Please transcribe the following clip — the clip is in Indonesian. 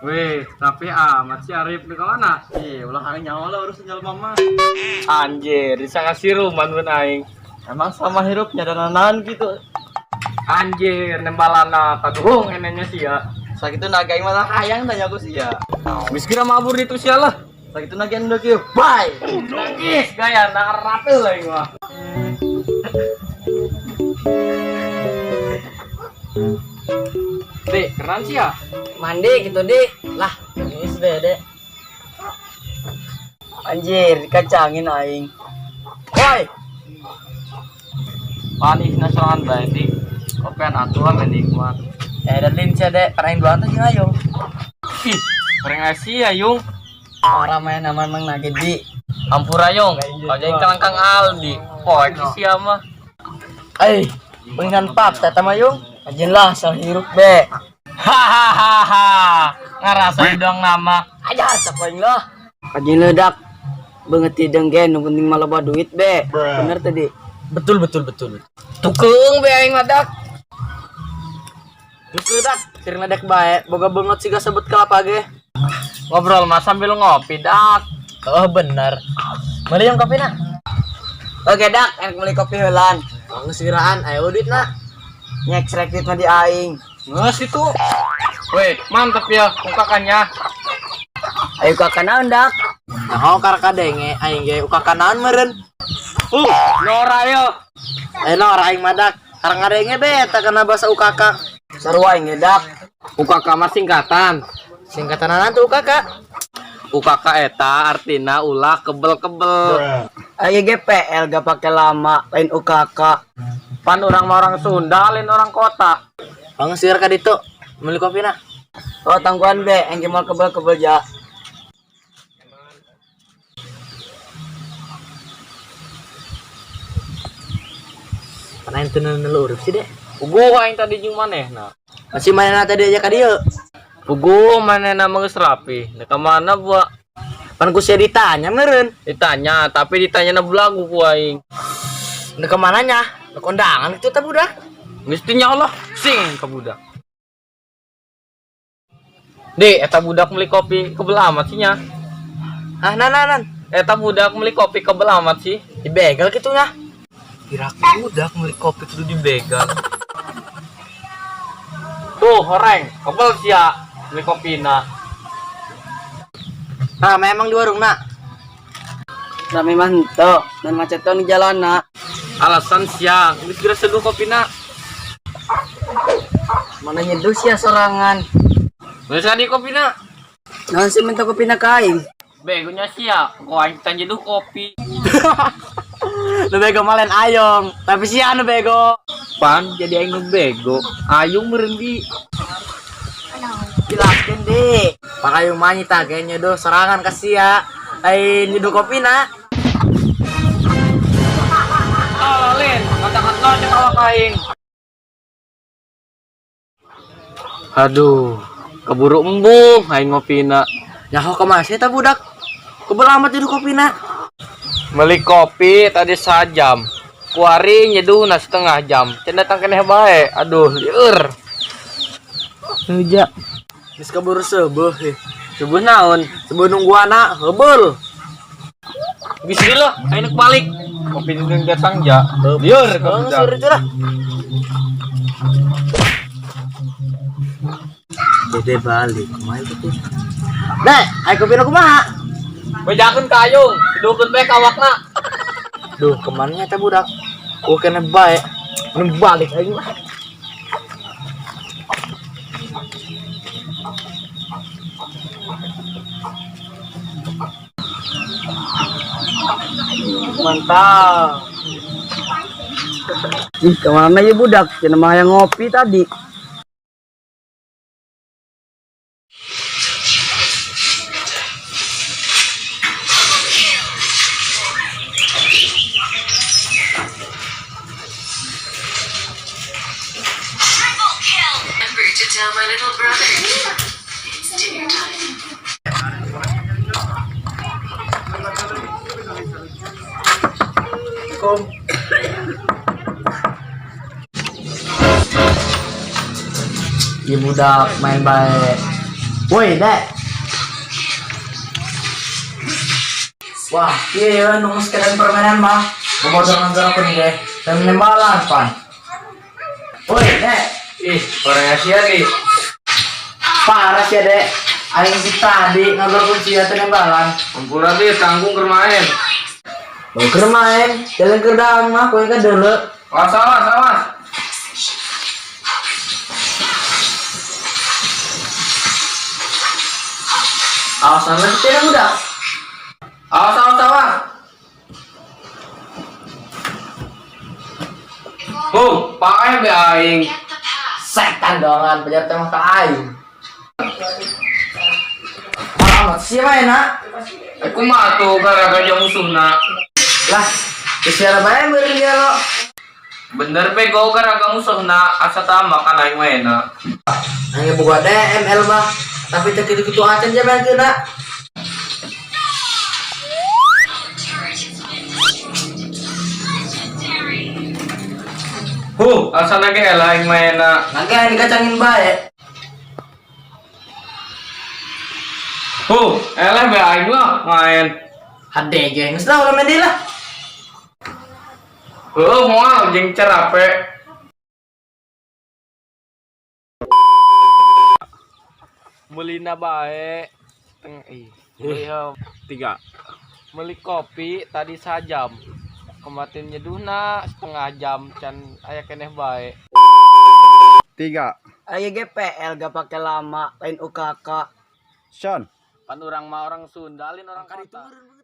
Weh, tapi amat si Arif di mana? Ulah hari nyawa lah urus tinggal mama. Anjir, bisa ngasih rumah mun aing. Emang sama hirupnya dan nanan gitu. Anjir, nembalana kaduhung enenya sia. Sakitu naga yang malah hayang tanya aku sih ya. Geus kira mabur itu sia lah. Sakitu naga yang udah kieu. Bye. Nangis gaya nak rapel lah ieu mah. Dek, keren sih ya. Mandi gitu deh. Lah, ini sepeda. Anjir, dikacangin aing. Woi. Panis nasional bae dik. Kopian atuh ame nikmat. Dan lincah deh, parahin dua tuh ngayong. Ih, orang Asia yung. Orang main aman mang nagih di. Ampura yung. Kau jadi kelangkang Aldi. Oh, itu siapa? Pengen pap tata mayung. Ajin lah, sal hirup be. Hahaha. Ngarasain dong nama. Aja sapain lah. Ajin ledak. Banget tideng gen, penting malah bawa duit be. Bener tadi. Betul. Tukung be aing madak. Terus dak, sering ledek bae, boga banget sih gak sebut kelapa ge. Ngobrol mas sambil ngopi dak. Oh bener. Mari yang kopi nak. Oke dak, enak beli kopi helan. Ngesiraan, ayo duit nak. Nyek duit mah di aing. Nges itu. Weh, mantap ya ukakannya. Ayo kakak naon dak. Nah, karaka denge aing ge ukaka naon meureun. Nora yo. Ayo nora aing madak. Karang ngadenge beta kana bahasa ukaka. Sarua aing ge dak. Ukaka mah singkatan. Singkatan naon tuh ukaka? Ukaka eta artina ulah kebel-kebel. Ayo GPL gak pakai lama, lain ukaka. Pan orang orang Sunda, lain orang kota. Pangesir ka ditu. Meuli kopi na. Oh tangguhan be, engke mau kebel-kebel ja. Panain tenan nelurup sih deh. Puguh aing tadi jeung manehna. Masih mana tadi aja ka dieu. Puguh manehna mah geus rapi. Da ka mana buat? Pan ku sia ditanya meureun. Ditanya, tapi ditanya na belagu ku aing. Da ka mananya? Da kondangan itu teh budak. Mestinya Allah sing ka budak. Dek, eta budak beli kopi kebel amat sih nya. Ah nan. Eta budak beli kopi kebel amat sih. Dibegal gitu nya. Kira budak beli kopi kudu dibegal. Tuh, horeng, kebel sia beli kopina. Nah, memang di warung nak. Rame mah henteu, dan macetan di jalan nak. Alasan sia, geus kira seduh kopina. Mana nyeduh sia sorangan. Geus di kopina. Naon sih minta kopi na kain? Begonya sia, kok aing tanya jeduh kopi. Lu bego malen ayong, tapi sia anu bego. Pan jadi aing nu bego. Ayung meureun di. Jelaskeun di. Pakayung mah nyita ge nyeduh sorangan ka sia. Ai nyeduh kopi na. Alin, kata-kata jeung awak aing. Aduh, keburu embung aing ngopina. Nyaho ka masih ta budak? Kebel amat nyeduh kopi na. Beli kopi tadi sajam. Kuari nyeduh na setengah jam. Can datang keneh bae. Aduh, lieur. Heja. Geus kaburu seubeuh heh. Subuh naon? Seubeuh nungguana hebeul. Geus deui lah, aing balik. Kopi jeung datang ja. Lieur ka budak. Suruh curah. Dede balik, kumaha itu? Dek, ayo kopi na kumaha? Bejakeun ka ayung, hidukeun bae ka awakna. Duh, kemana teh budak? Kena bae. Nu balik aing mah. Mantap. Ih, kemana ya budak? Cenah mah yang ngopi tadi. To tell my little brother it's dinner time. Ibu budak main baik. Woi, Dek. Wah, iya nunggu sekalian permainan mah. Memodal-modal aku nih, Dek. Dan menembalan, Pan. Woi, Dek. Ih, orang Asia nih. Parah sih, Dek. Aing si tadi ngobrol kunci ya penembalan. Ampura deh, tanggung kermain. Mau ke main, jalan ke dalam mah, kau kan dulu. Awas, awas, awas. Awasan lagi tidak udah. Awas, awas, awas. Pakai be aing. Get the pass. Setan dongan, penjara tembak ke aing. Amat siapa ya nak? Aku mah tuh gara-gara musuhna. Lah, kesiara bae beureun dia lo. Bener be go gara-gara musuhna asa tama kan aing maena. Hanya buka DML mah, tapi teu kitu-kitu acan jaman kena. Asa lagi elah aing maena. Nanti yang dikacangin bae. Elah be aing lah main. Hade ge, geus lah ulah main deui lah. Moal jeung cerape. Melina bae. Tiga. Meli kopi tadi sajam. Kematin nyeduhna setengah jam can aya keneh bae. 3. Ayo GPL gak pakai lama, lain UKK. Sean. Pan urang mah orang Sunda, lain orang kota. Turun